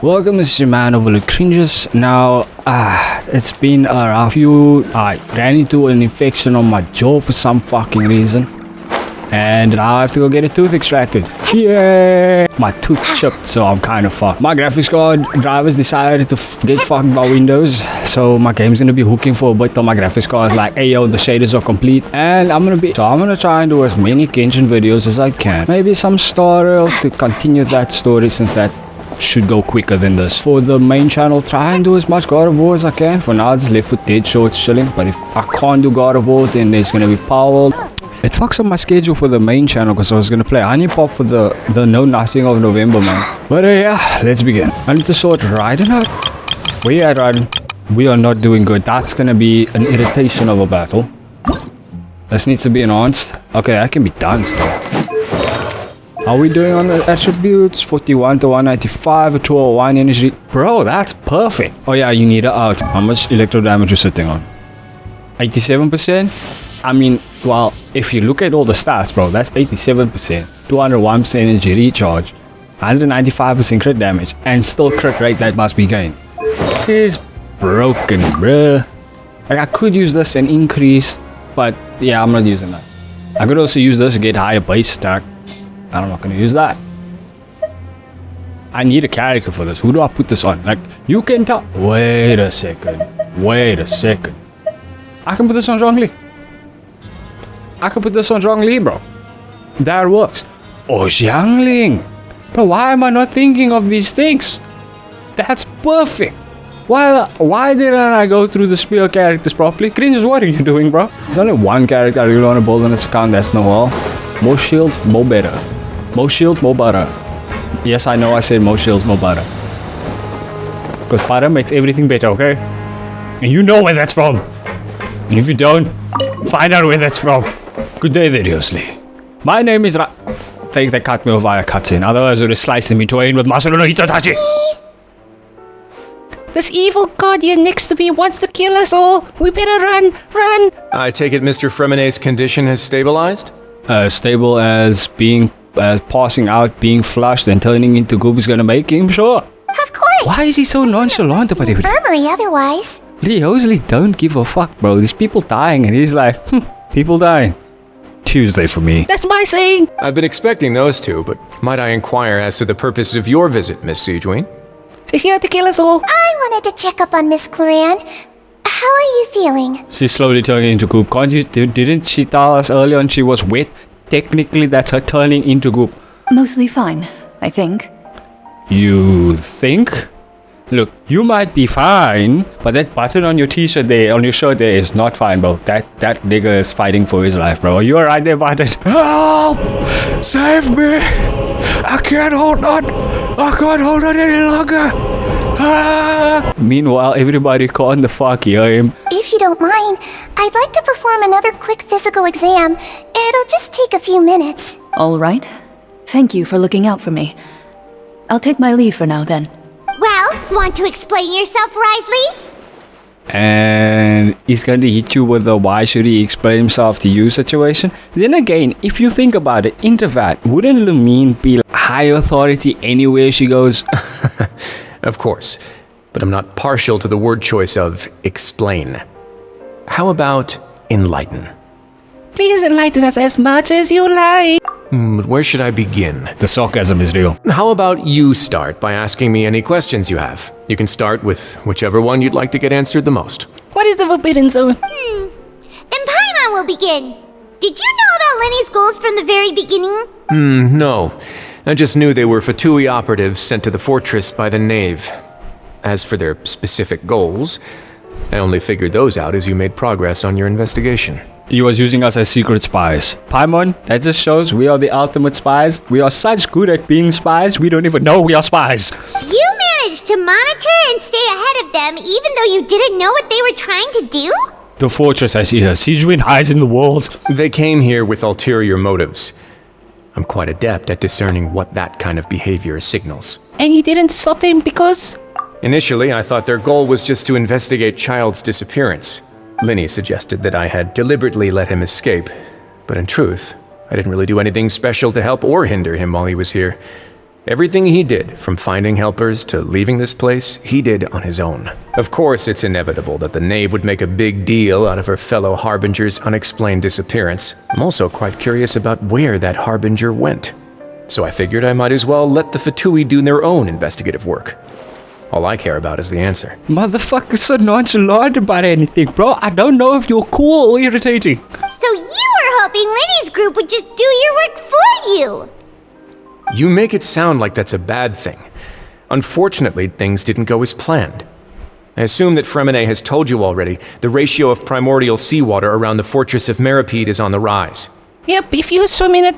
Welcome, this is your man over the cringes. Now, it's been a rough few. I ran into an infection on my jaw for some fucking reason. And now I have to go get a tooth extracted. Yay! My tooth chipped, so I'm kind of fucked. My graphics card drivers decided to get fucked by Windows. So my game's gonna be hooking for a bit till my graphics card is like, hey yo, the shaders are complete. And I'm gonna try and do as many Genshin videos as I can. Maybe some story to continue that story, since that should go quicker than this. For the main channel, try and do as much God of War as I can. For now, it's Left 4 Dead shorts chilling. But if I can't do God of War, then there's gonna be Power. It fucks up my schedule for the main channel because I was gonna play Honey Pop for the Know Nothing of November, man. But yeah, let's begin. I need to sort Raiden out. Where you at, Raiden? We are not doing good. That's gonna be an irritation of a battle. This needs to be enhanced. Okay, that can be done still. How are we doing on the attributes? 41 to 195, a 201 energy. Bro, that's perfect. Oh yeah, you need it out. How much electro damage you sitting on? 87%? I mean, well, if you look at all the stats, bro, that's 87%. 201% energy recharge. 195% crit damage. And still crit rate that must be gained. This is broken, bruh. Like, I could use this and increase, but yeah, I'm not using that. I could also use this to get higher base stack. I'm not gonna use that. I need a character for this. Who do I put this on? Like, you can tell. Wait a second. I can put this on Zhongli. Bro. That works. Oh, Xiangling. Bro, why am I not thinking of these things? That's perfect. Why didn't I go through the spear characters properly? Cringe, what are you doing, bro? There's only one character I really want to build on this account. That's Noel. More shields, more better. More shields, more butter. Yes, I know I said more shields, more butter. Because butter makes everything better, okay? And you know where that's from. And if you don't, find out where that's from. Good day, seriously. My name is They cut me off via cutscene. Otherwise, I would have sliced them in twain with Masaru no Hitatachi. This evil guardian next to me wants to kill us all. We better run. I take it Mr. Fremenet's condition has stabilized? Stable as being passing out, being flushed, and turning into goop is gonna make him, sure. Of course. Why is he so nonchalant about everything? Infirmary otherwise. Lee Hosley don't give a fuck, bro. There's people dying, and he's like, people dying. Tuesday for me. That's my saying. I've been expecting those two, but might I inquire as to the purpose of your visit, Miss Siegeween? She's here to kill us all. I wanted to check up on Miss Claran. How are you feeling? She's slowly turning into goop. Didn't she tell us earlier on she was wet? Technically, that's her turning into goop. Mostly fine, I think. You think? Look, you might be fine, but that button on your t-shirt there, on your shirt there is not fine, bro. That nigga is fighting for his life, bro. Are you alright there, button? Help! Save me! I can't hold on any longer! Ah! Meanwhile, everybody calling the fuck hear him. If you don't mind, I'd like to perform another quick physical exam. It'll just take a few minutes. All right. Thank you for looking out for me. I'll take my leave for now, then. Well, want to explain yourself, Risley? And he's going to hit you with the why should he explain himself to you situation. Then again, if you think about it, Intervat, wouldn't Lumine be high authority anywhere she goes? Of course, but I'm not partial to the word choice of explain. How about enlighten? Please enlighten us as much as you like. But where should I begin? The sarcasm is real. How about you start by asking me any questions you have? You can start with whichever one you'd like to get answered the most. What is the forbidden zone? Then Paimon will begin. Did you know about Lenny's goals from the very beginning? No. I just knew they were Fatui operatives sent to the fortress by the Knave. As for their specific goals, I only figured those out as you made progress on your investigation. He was using us as secret spies. Paimon, that just shows we are the ultimate spies. We are such good at being spies, we don't even know we are spies. You managed to monitor and stay ahead of them even though you didn't know what they were trying to do? The fortress, I see her. Siegewin hides in the walls. They came here with ulterior motives. I'm quite adept at discerning what that kind of behavior signals. And you didn't stop them because? Initially, I thought their goal was just to investigate Child's disappearance. Linny suggested that I had deliberately let him escape, but in truth, I didn't really do anything special to help or hinder him while he was here. Everything he did, from finding helpers to leaving this place, he did on his own. Of course, it's inevitable that the knave would make a big deal out of her fellow Harbinger's unexplained disappearance. I'm also quite curious about where that Harbinger went. So I figured I might as well let the Fatui do their own investigative work. All I care about is the answer. Motherfucker, so nonchalant about anything, bro. I don't know if you're cool or irritating. So you were hoping Lenny's group would just do your work for you. You make it sound like that's a bad thing. Unfortunately, things didn't go as planned. I assume that Fremine has told you already the ratio of primordial seawater around the fortress of Meripede is on the rise. Yep, if you swim in it,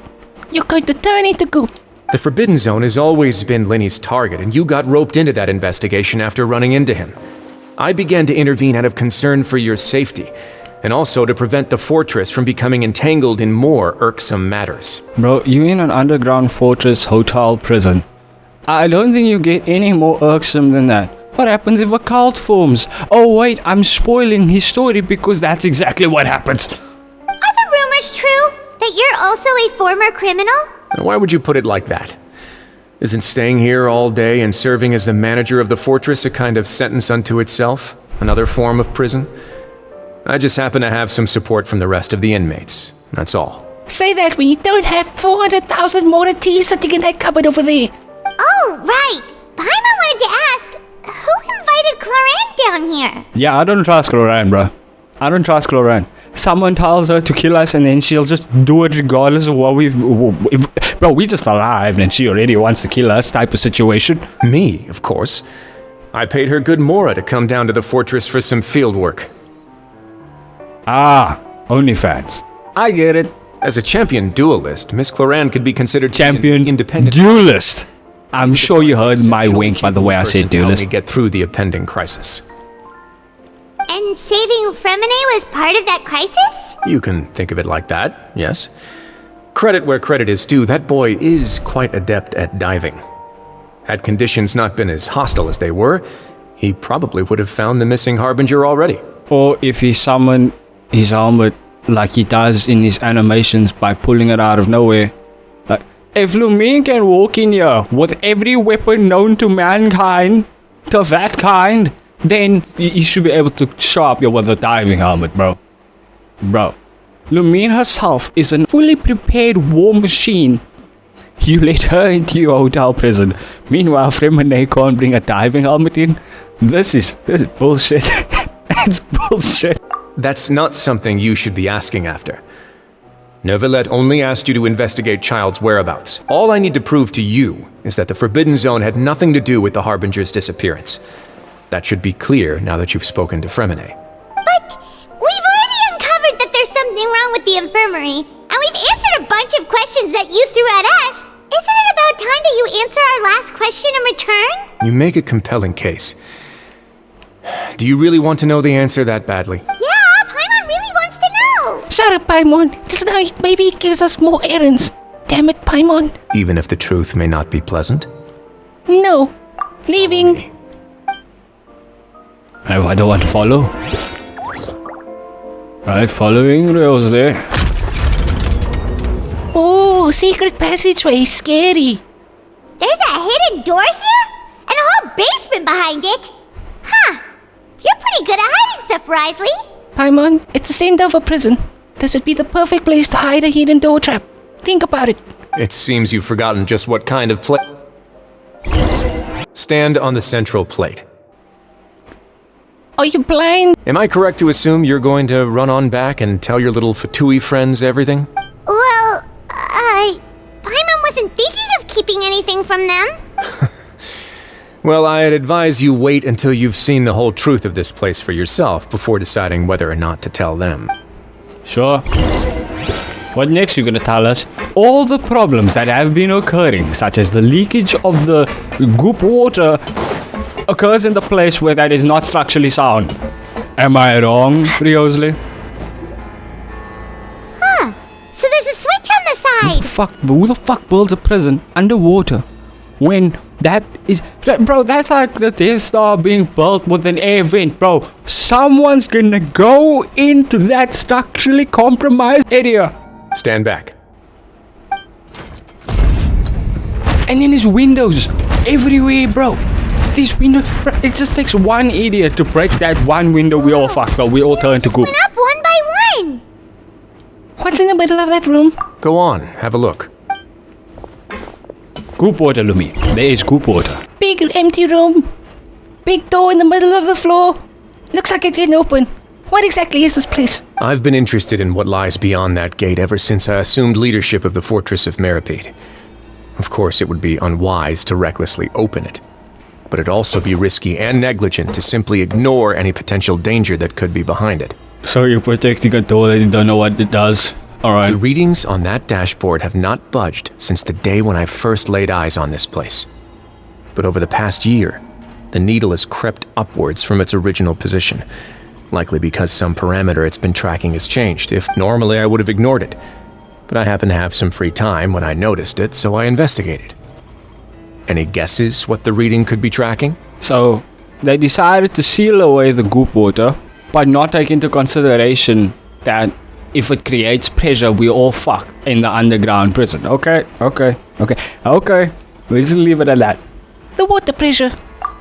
you're going to turn into goop. The Forbidden Zone has always been Lenny's target, and you got roped into that investigation after running into him. I began to intervene out of concern for your safety, and also to prevent the fortress from becoming entangled in more irksome matters. Bro, you in an underground fortress, hotel, prison. I don't think you get any more irksome than that. What happens if a cult forms? Oh wait, I'm spoiling his story because that's exactly what happens. Are the rumors true? That you're also a former criminal? Now, why would you put it like that? Isn't staying here all day and serving as the manager of the fortress a kind of sentence unto itself? Another form of prison? I just happen to have some support from the rest of the inmates. That's all. Say that when you don't have 400,000 more tea sitting in that cupboard over there. Oh, right. Paimon wanted to ask, who invited Cloran down here? Yeah, I don't trust Cloran, bro. I don't trust Cloran. Someone tells her to kill us and then she'll just do it regardless of what bro, we just arrived and she already wants to kill us type of situation. Me, of course. I paid her good Mora to come down to the fortress for some field work. Ah, OnlyFans. I get it. As a champion duelist, Miss Cloran could be considered Champion independent duelist. I'm sure you heard my wink by the way I said duelist. To help me get through the impending crisis. And saving Fremine was part of that crisis? You can think of it like that, yes. Credit where credit is due, that boy is quite adept at diving. Had conditions not been as hostile as they were, he probably would have found the missing Harbinger already. Or if he summoned his helmet like he does in his animations by pulling it out of nowhere. Like, if Lumine can walk in here with every weapon known to mankind, to that kind, then he should be able to show up here with a diving helmet, bro. Bro, Lumine herself is a fully prepared war machine. You let her into your hotel prison. Meanwhile, Fremine can't bring a diving helmet in. This is bullshit. It's bullshit. That's not something you should be asking after. Neuvillette only asked you to investigate Child's whereabouts. All I need to prove to you is that the Forbidden Zone had nothing to do with the Harbinger's disappearance. That should be clear now that you've spoken to Fremine. But we've already uncovered that there's something wrong with the infirmary, and we've answered a bunch of questions that you threw at us. Isn't it about time that you answer our last question in return? You make a compelling case. Do you really want to know the answer that badly? Yeah, Paimon really wants to know. Shut up, Paimon. This night maybe it gives us more errands. Damn it, Paimon. Even if the truth may not be pleasant? No. Leaving. I don't want to follow. Right, following rails there. Oh, secret passageway. Scary. There's a hidden door here? And a whole basement behind it? Huh. You're pretty good at hiding stuff, Risley. Paimon, it's the center of a prison. This would be the perfect place to hide a hidden door trap. Think about it. It seems you've forgotten just what kind of plate. Stand on the central plate. Are you blind? Am I correct to assume you're going to run on back and tell your little Fatui friends everything? Well, Paimon wasn't thinking of keeping anything from them. Well, I'd advise you wait until you've seen the whole truth of this place for yourself before deciding whether or not to tell them. Sure. What next you gonna tell us? All the problems that have been occurring, such as the leakage of the goop water, occurs in the place where that is not structurally sound. Am I wrong, Riosley? Huh. So there's a switch on the side. Who the fuck builds a prison underwater? When that is... Bro, that's like the Death Star being built with an air vent, bro. Someone's gonna go into that structurally compromised area. Stand back. And then there's windows everywhere, bro. These windows, bro, it just takes one idiot to break that one window. We all fucked up. We all turn to goop. Went up one by one. What's in the middle of that room? Go on, have a look. Goop water, Lumi. There is goop water. Big empty room. Big door in the middle of the floor. Looks like it didn't open. What exactly is this place? I've been interested in what lies beyond that gate ever since I assumed leadership of the Fortress of Meripede. Of course, it would be unwise to recklessly open it, but it'd also be risky and negligent to simply ignore any potential danger that could be behind it. So you're protecting a door that you don't know what it does. Alright. The readings on that dashboard have not budged since the day when I first laid eyes on this place. But over the past year, the needle has crept upwards from its original position, likely because some parameter it's been tracking has changed. If normally I would have ignored it, but I happened to have some free time when I noticed it, so I investigated. Any guesses what the reading could be tracking? So, they decided to seal away the goop water, but not take into consideration that if it creates pressure, we all fuck in the underground prison. Okay. We'll just leave it at that. The water pressure.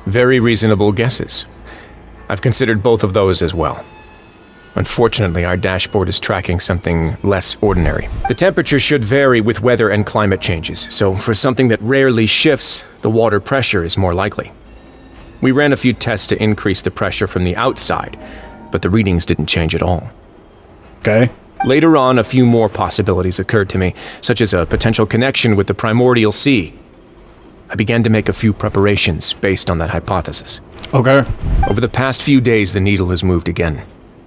Very reasonable guesses. I've considered both of those as well. Unfortunately, our dashboard is tracking something less ordinary. The temperature should vary with weather and climate changes, so for something that rarely shifts, the water pressure is more likely. We ran a few tests to increase the pressure from the outside, but the readings didn't change at all. Okay. Later on, a few more possibilities occurred to me, such as a potential connection with the primordial sea. I began to make a few preparations based on that hypothesis. Okay. Over the past few days, the needle has moved again.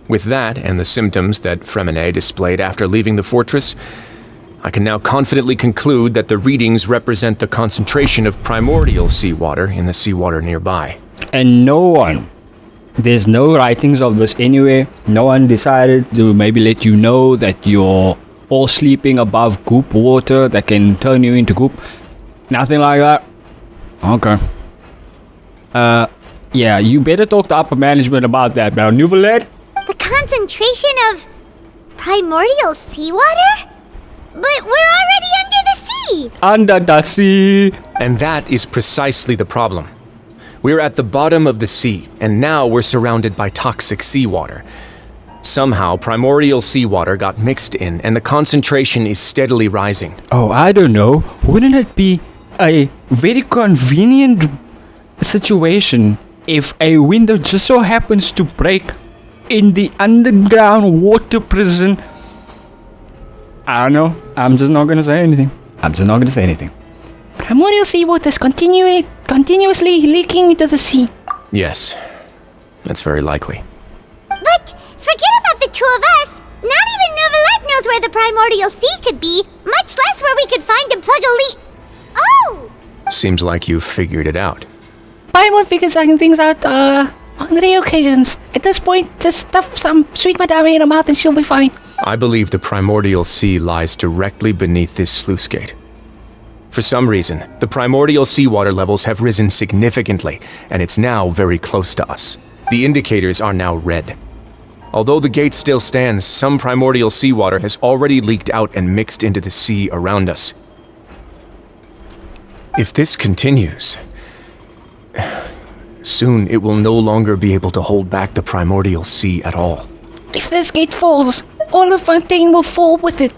With that, and the symptoms that Fremine displayed after leaving the fortress, I can now confidently conclude that the readings represent the concentration of primordial seawater in the seawater nearby. And there's no writings of this anywhere. No one decided to maybe let you know that you're all sleeping above goop water that can turn you into goop. Nothing like that. Okay. Yeah, you better talk to upper management about that, now. Nouvelet? The concentration of primordial seawater? But we're already under the sea! Under the sea. And that is precisely the problem. We're at the bottom of the sea, and now we're surrounded by toxic seawater. Somehow, primordial seawater got mixed in, and the concentration is steadily rising. Oh, I don't know. Wouldn't it be a very convenient situation if a window just so happens to break in the underground water prison? I don't know. I'm just not gonna say anything. Primordial seawater is continuously leaking into the sea. Yes, that's very likely. But forget about the two of us! Not even Nouvelet knows where the primordial sea could be, much less where we could find and plug a leak. Oh! Seems like you've figured it out. Paimon figures things out on rare occasions. At this point, just stuff some sweet madame in her mouth and she'll be fine. I believe the primordial sea lies directly beneath this sluice gate. For some reason, the primordial seawater levels have risen significantly, and it's now very close to us. The indicators are now red. Although the gate still stands, some primordial seawater has already leaked out and mixed into the sea around us. If this continues, soon it will no longer be able to hold back the primordial sea at all. If this gate falls, all of Fontaine will fall with it.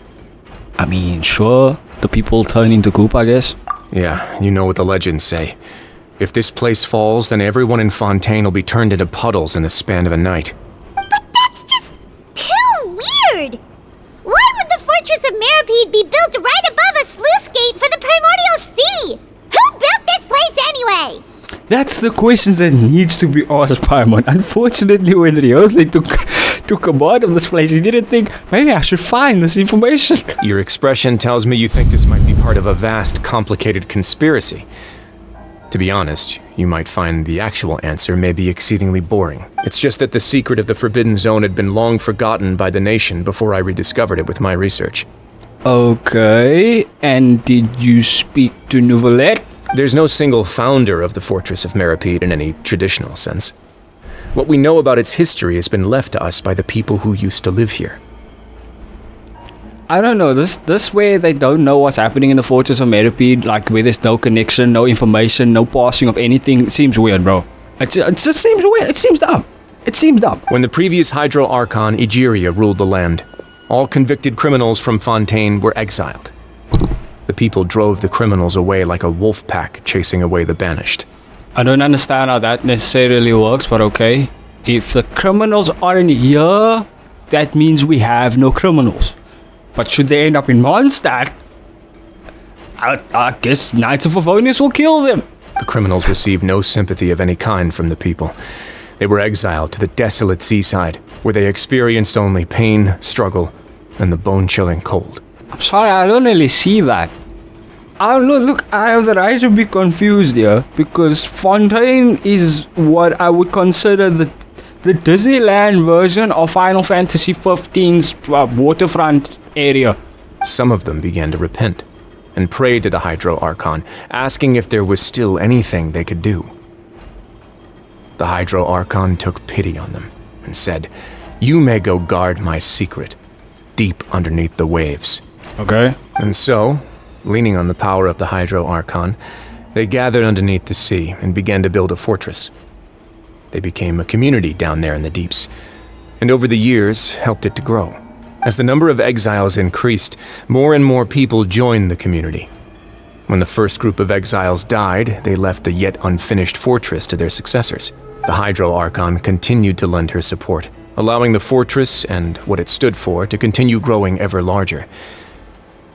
I mean, sure, the people turn into goop, I guess. Yeah, you know what the legends say. If this place falls, then everyone in Fontaine will be turned into puddles in the span of a night. But that's just too weird! Why would the Fortress of Meripede be built right above a sluice gate for the primordial sea? Who built this place anyway? That's the questions that needs to be asked, Paimon. Unfortunately, when Ryose took command of this place, he didn't think, maybe I should find this information. Your expression tells me you think this might be part of a vast, complicated conspiracy. To be honest, you might find the actual answer may be exceedingly boring. It's just that the secret of the Forbidden Zone had been long forgotten by the nation before I rediscovered it with my research. Okay, and did you speak to Nouvelet? There's no single founder of the Fortress of Meripede in any traditional sense. What we know about its history has been left to us by the people who used to live here. I don't know, this where they don't know what's happening in the Fortress of Meripede, like where there's no connection, no information, no passing of anything, seems weird, bro. It just seems weird. It seems dumb. It seems dumb. When the previous Hydro Archon, Egeria, ruled the land, all convicted criminals from Fontaine were exiled. The people drove the criminals away like a wolf pack chasing away the banished. I don't understand how that necessarily works, but okay. If the criminals aren't here, that means we have no criminals. But should they end up in Mondstadt, I guess Knights of Favonius will kill them. The criminals received no sympathy of any kind from the people. They were exiled to the desolate seaside, where they experienced only pain, struggle, and the bone-chilling cold. I'm sorry, I don't really see that. I don't know, look, I have the right to be confused here, because Fontaine is what I would consider the Disneyland version of Final Fantasy XV's waterfront area. Some of them began to repent and prayed to the Hydro Archon, asking if there was still anything they could do. The Hydro Archon took pity on them and said, "You may go guard my secret, deep underneath the waves." Okay. And so, leaning on the power of the Hydro Archon, they gathered underneath the sea and began to build a fortress. They became a community down there in the deeps, and over the years helped it to grow. As the number of exiles increased, more and more people joined the community. When the first group of exiles died, they left the yet unfinished fortress to their successors. The Hydro Archon continued to lend her support, allowing the fortress and what it stood for to continue growing ever larger.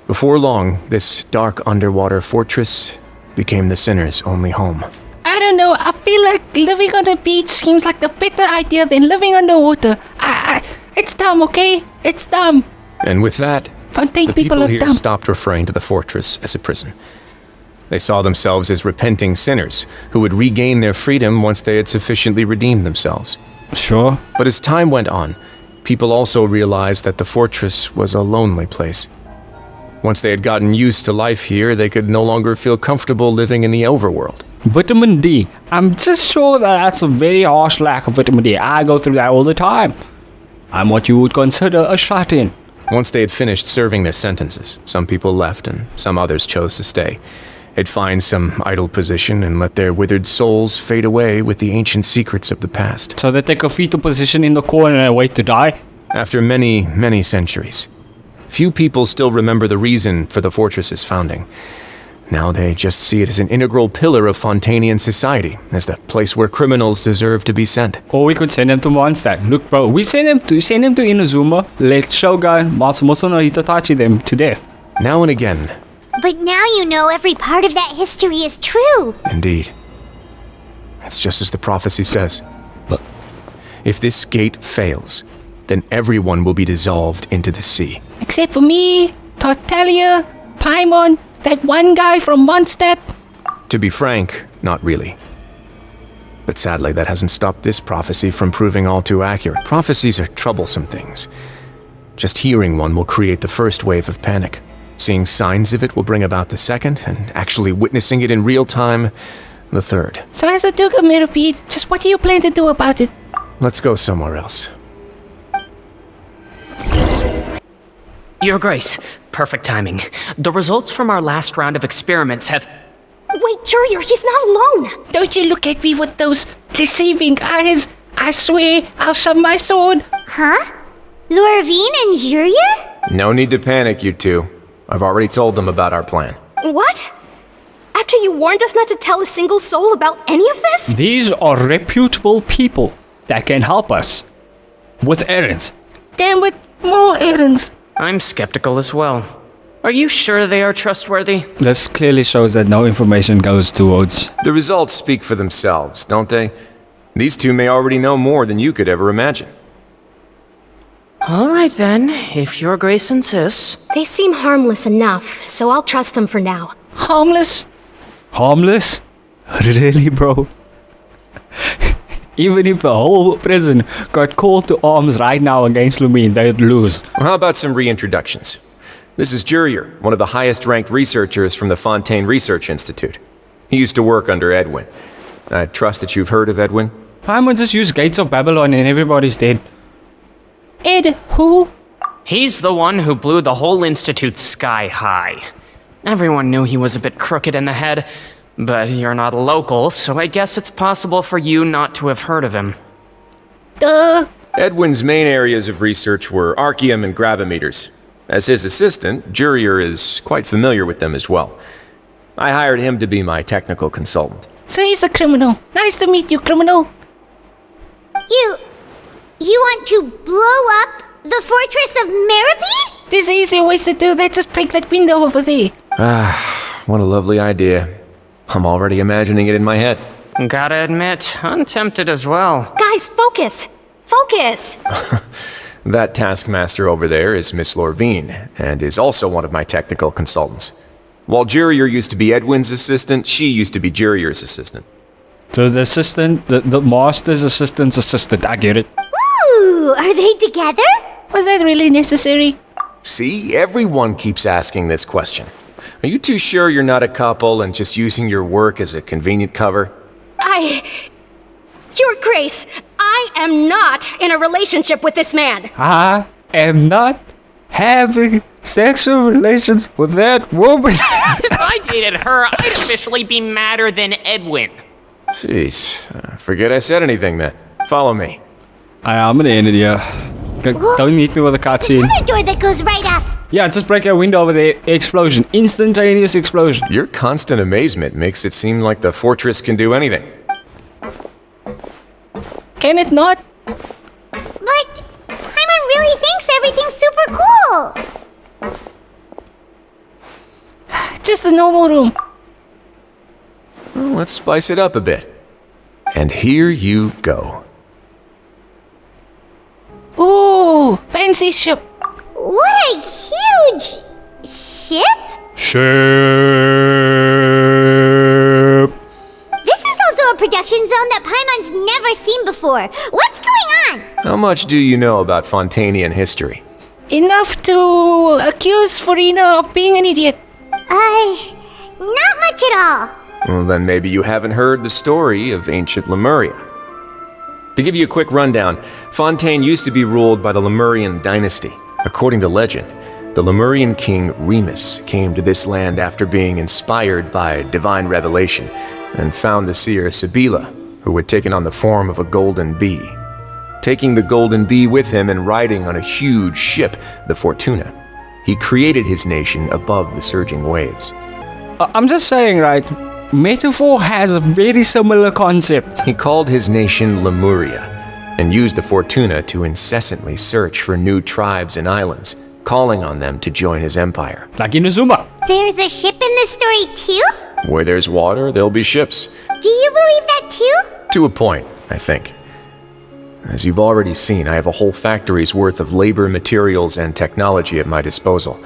Before long, this dark underwater fortress became the sinner's only home. I don't know, I feel like living on the beach seems like a better idea than living underwater. It's dumb, okay? It's dumb. And with that, Fontaine the people people are here dumb. stopped referring to the fortress as a prison. They saw themselves as repenting sinners who would regain their freedom once they had sufficiently redeemed themselves. Sure. But as time went on, people also realized that the fortress was a lonely place. Once they had gotten used to life here, they could no longer feel comfortable living in the overworld. Vitamin D. I'm just sure that that's a very harsh lack of vitamin D. I go through that all the time. I'm what you would consider a shut-in. Once they had finished serving their sentences, some people left and some others chose to stay. They'd find some idle position and let their withered souls fade away with the ancient secrets of the past. So they take a fetal position in the corner and wait to die? After many, many centuries, few people still remember the reason for the fortress's founding. Now they just see it as an integral pillar of Fontainian society, as the place where criminals deserve to be sent. Or we could send them to Mondstadt. Look, bro, we send them to Inazuma, let Shogun, Masamusa no Hitatachi them to death. Now and again, But now you know every part of that history is true. indeed, it's just as the prophecy says. If this gate fails, then everyone will be dissolved into the sea. Except for me, Tartaglia, Paimon, that one guy from Mondstadt. To be frank, not really. But sadly, that hasn't stopped this prophecy from proving all too accurate. Prophecies are troublesome things. Just hearing one will create the first wave of panic. Seeing signs of it will bring about the second, and actually witnessing it in real time, the third. So as a Duke of Meripede, just what do you plan to do about it? Let's go somewhere else. Your Grace, perfect timing. The results from our last round of experiments have... Wait, Jurier, he's not alone. Don't you look at me with those deceiving eyes. I swear, I'll shove my sword. Huh? Lorvine and Jurier? No need to panic, you two. I've already told them about our plan. What? After you warned us not to tell a single soul about any of this? These are reputable people that can help us with errands. Damn it, more errands. I'm skeptical as well. Are you sure they are trustworthy? This clearly shows that no information goes towards... The results speak for themselves, don't they? These two may already know more than you could ever imagine. All right then, if Your Grace insists. They seem harmless enough, so I'll trust them for now. Harmless? Harmless? Really, bro? Even if the whole prison got called to arms right now against Lumine, they'd lose. Well, how about some reintroductions? This is Jurier, one of the highest-ranked researchers from the Fontaine Research Institute. He used to work under Edwin. I trust that you've heard of Edwin. Paimon just used Gates of Babylon and everybody's dead. Ed, who? He's the one who blew the whole institute sky high. Everyone knew he was a bit crooked in the head, but you're not a local, so I guess it's possible for you not to have heard of him. Duh. Edwin's main areas of research were archaeum and gravimeters. As his assistant, Jurier is quite familiar with them as well. I hired him to be my technical consultant. So he's a criminal. Nice to meet you, criminal. You want to blow up the fortress of Meripede? There's easier ways to do that. Just break that window over there. What a lovely idea. I'm already imagining it in my head. Gotta admit, I'm tempted as well. Guys, focus! Focus! That taskmaster over there is Miss Lorvine, and is also one of my technical consultants. While Jurier used to be Edwin's assistant, she used to be Jurier's assistant. So the assistant, the master's assistant's assistant, I get it. Ooh, are they together? Was that really necessary? See, everyone keeps asking this question. Are you too sure you're not a couple and just using your work as a convenient cover? Your Grace, I am not in a relationship with this man. I am not having sexual relations with that woman. If I dated her, I'd officially be madder than Edwin. Jeez, forget I said anything then. Follow me. I'm gonna end it here. Don't hit me with a cutscene. Another door that goes right up. Yeah, just break a window over there. Explosion. Instantaneous explosion. Your constant amazement makes it seem like the fortress can do anything. Can it not? But Paimon really thinks everything's super cool. Just a normal room. Well, let's spice it up a bit. And here you go. Ooh, fancy ship. What a huge ship? Ship. This is also a production zone that Paimon's never seen before. What's going on? How much do you know about Fontanian history? Enough to accuse Furina of being an idiot. Not much at all. Well, then maybe you haven't heard the story of ancient Lemuria. To give you a quick rundown, Fontaine used to be ruled by the Lemurian dynasty. According to legend, the Lemurian king Remus came to this land after being inspired by divine revelation and found the seer Sibila, who had taken on the form of a golden bee. Taking the golden bee with him and riding on a huge ship, the Fortuna, he created his nation above the surging waves. I'm just saying, right? Metaphor has a very similar concept. He called his nation Lemuria and used the Fortuna to incessantly search for new tribes and islands, calling on them to join his empire. Like Inazuma. There's a ship in this story too? Where there's water, there'll be ships. Do you believe that too? To a point, I think. As you've already seen, I have a whole factory's worth of labor, materials, and technology at my disposal.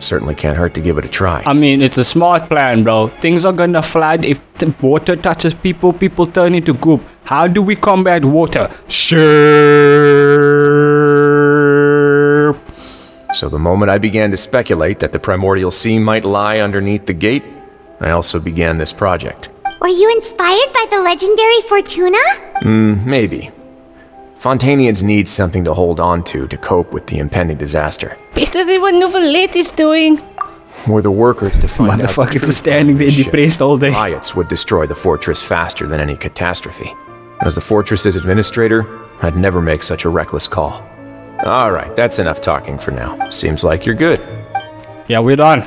Certainly can't hurt to give it a try. I mean, it's a smart plan, bro. Things are gonna flood. If the water touches people, people turn into goop. How do we combat water? Ship. So the moment I began to speculate that the primordial sea might lie underneath the gate, I also began this project. Were you inspired by the legendary Fortuna? Maybe. Fontanians need something to hold on to cope with the impending disaster. Better than what Novelette is doing. Were the workers to find out the Motherfuckers truth are standing there about the ship, depressed all day. riots would destroy the fortress faster than any catastrophe. As the fortress's administrator, I'd never make such a reckless call. Alright, that's enough talking for now. Seems like you're good. Yeah, we're done.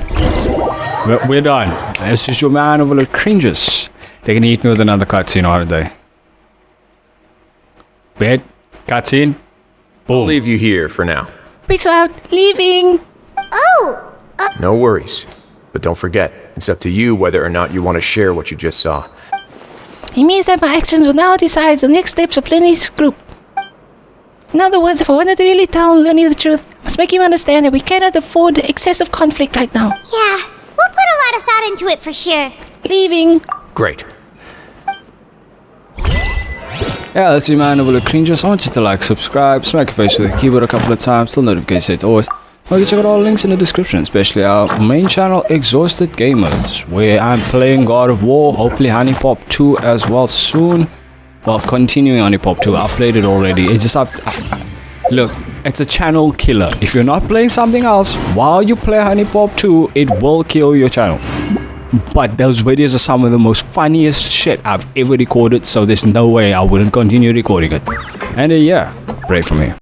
We're done. This is your man over the cringes. They're gonna hit me with another cutscene, aren't they? Bed. Cutscene. I'll Boom. leave you here for now. Peace out. Leaving. Oh, No worries. But don't forget, it's up to you whether or not you want to share what you just saw. It means that my actions will now decide the next steps of Lenny's group. In other words, if I wanted to really tell Lenny the truth, I must make him understand that we cannot afford excessive conflict right now. yeah. We'll put a lot of thought into it for sure. Leaving. Great. Yeah, that's your man over the cringes. I want you to like, subscribe, smack your face with the keyboard a couple of times, till notifications set always. You can check out all the links in the description, especially our main channel, Exhausted Gamers, where I'm playing God of War, hopefully Honey Pop 2 as well soon. Well, continuing Honey Pop 2, I've played it already. It's just look, it's a channel killer. If you're not playing something else, while you play Honey Pop 2, it will kill your channel. But those videos are some of the most funniest shit I've ever recorded, so there's no way I wouldn't continue recording it. And yeah, pray for me.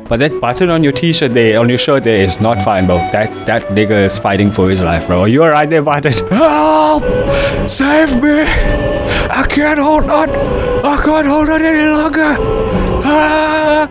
But that button on your t-shirt there, on your shirt there is not fine, bro. That nigga is fighting for his life, bro. Are you alright there, button? Help! Save me! I can't hold on! I can't hold on any longer! Ah!